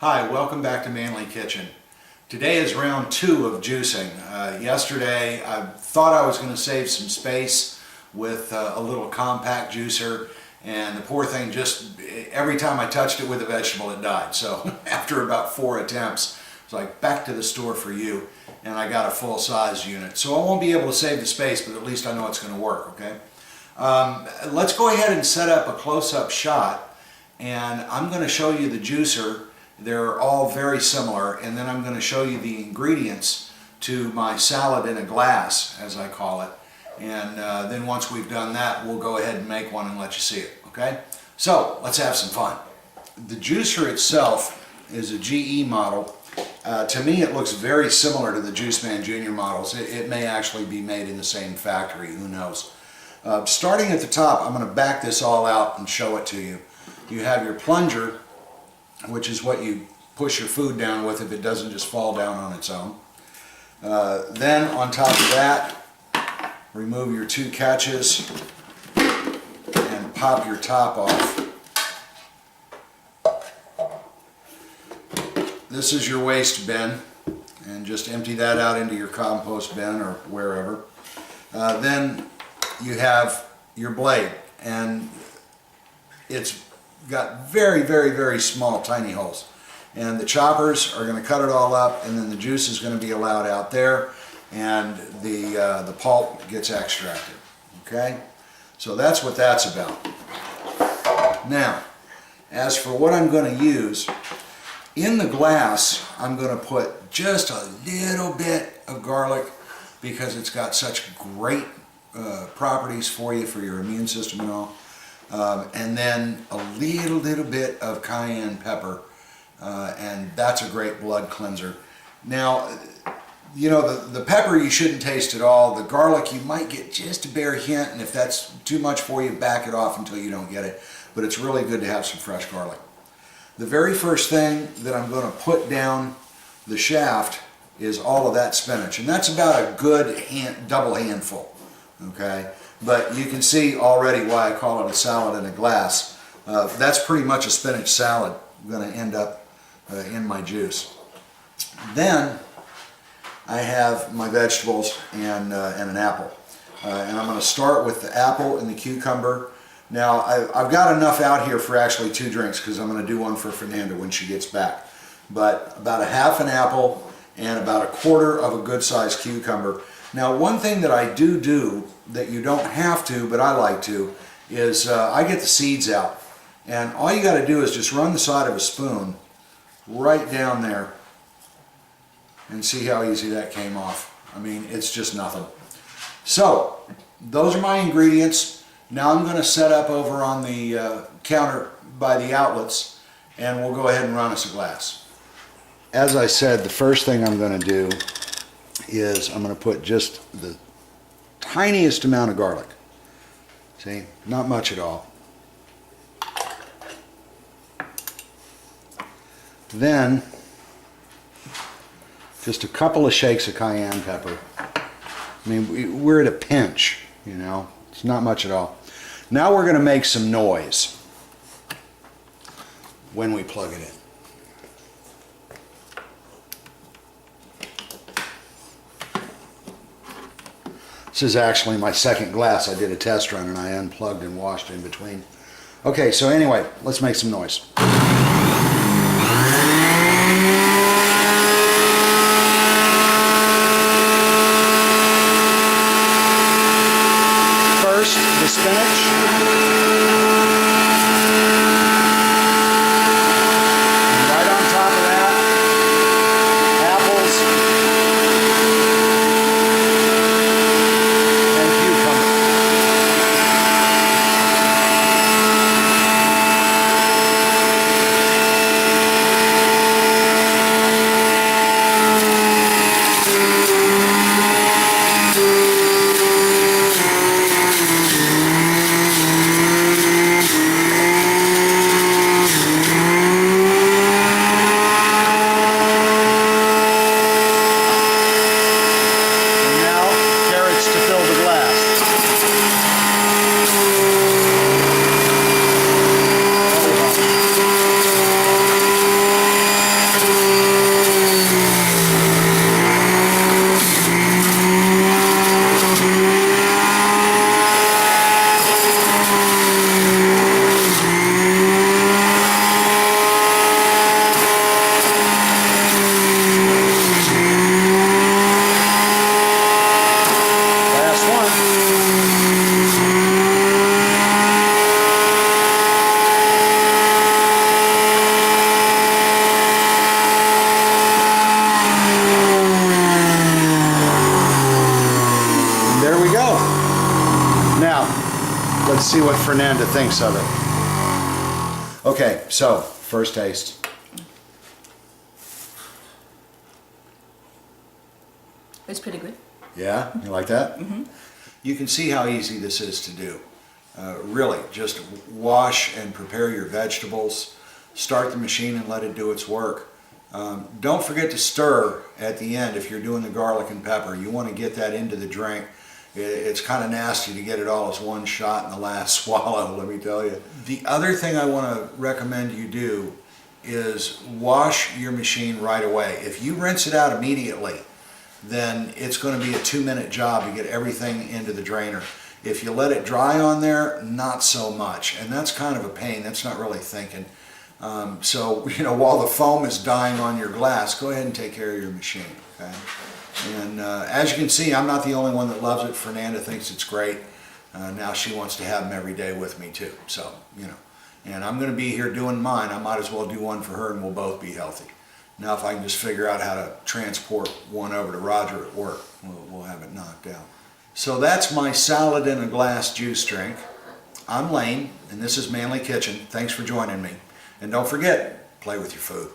Hi, welcome back to Manly Kitchen. Today is round 2 of juicing. Yesterday I thought I was going to save some space with a little compact juicer, and the poor thing just, every time I touched it with a vegetable it died. So after about 4 attempts, it's like back to the store for you, and I got a full-size unit. So I won't be able to save the space, but at least I know it's going to work, okay? Let's go ahead and set up a close-up shot, and I'm going to show you the juicer. They're all very similar, and then I'm going to show you the ingredients to my salad in a glass, as I call it. And then once we've done that, we'll go ahead and make one and let you see it, okay? So let's have some fun. The juicer itself is a GE model. To me it looks very similar to the Juiceman Jr. models. It may actually be made in the same factory, who knows. Starting at the top, I'm going to back this all out and show it to you. You have your plunger, which is what you push your food down with if it doesn't just fall down on its own. Then on top of that, remove your 2 catches and pop your top off. This is your waste bin, and just empty that out into your compost bin or wherever. Then you have your blade, and it's got very, very, very small, tiny holes. And the choppers are going to cut it all up, and then the juice is going to be allowed out there, and the pulp gets extracted. Okay? So that's what that's about. Now, as for what I'm going to use, in the glass, I'm going to put just a little bit of garlic because it's got such great properties for you, for your immune system and all. And then a little bit of cayenne pepper, and that's a great blood cleanser. Now, you know, the pepper you shouldn't taste at all. The garlic you might get just a bare hint, and if that's too much for you, back it off until you don't get it. But it's really good to have some fresh garlic. The very first thing that I'm going to put down the shaft is all of that spinach, and that's about a good double handful, okay? But you can see already why I call it a salad in a glass. That's pretty much a spinach salad going to end up in my juice. Then I have my vegetables and an apple. And I'm going to start with the apple and the cucumber. Now I've got enough out here for actually 2 drinks because I'm going to do one for Fernanda when she gets back. But about a half an apple and about a quarter of a good sized cucumber. Now, one thing that I do that you don't have to, but I like to, is I get the seeds out. And all you got to do is just run the side of a spoon right down there and see how easy that came off. I mean, it's just nothing. So, those are my ingredients. Now I'm going to set up over on the counter by the outlets, and we'll go ahead and run us a glass. As I said, the first thing I'm going to do is I'm going to put just the tiniest amount of garlic. See, not much at all. Then just a couple of shakes of cayenne pepper. I mean, we're at a pinch, you know. It's not much at all. Now we're going to make some noise when we plug it in. This is actually my second glass. I did a test run and I unplugged and washed in between. Okay, so anyway, let's make some noise. First, the spinach. see what Fernanda thinks of it. Okay, so first taste. It's pretty good. Yeah, you like that? Mm-hmm. You can see how easy this is to do. Really, just wash and prepare your vegetables, start the machine and let it do its work. Don't forget to stir at the end if you're doing the garlic and pepper. You want to get that into the drink. It's kind of nasty to get it all as one shot in the last swallow, let me tell you. The other thing I want to recommend you do is wash your machine right away. If you rinse it out immediately, then it's going to be a 2-minute job to get everything into the drainer. If you let it dry on there, not so much. And that's kind of a pain. That's not really thinking. So, you know, while the foam is dying on your glass, go ahead and take care of your machine, okay? And as you can see, I'm not the only one that loves it. Fernanda thinks it's great. Now she wants to have them every day with me too. So, you know, and I'm going to be here doing mine. I might as well do one for her and we'll both be healthy. Now if I can just figure out how to transport one over to Roger at work, we'll have it knocked out. So that's my salad in a glass juice drink. I'm Lane, and this is Manly Kitchen. Thanks for joining me. And don't forget, play with your food.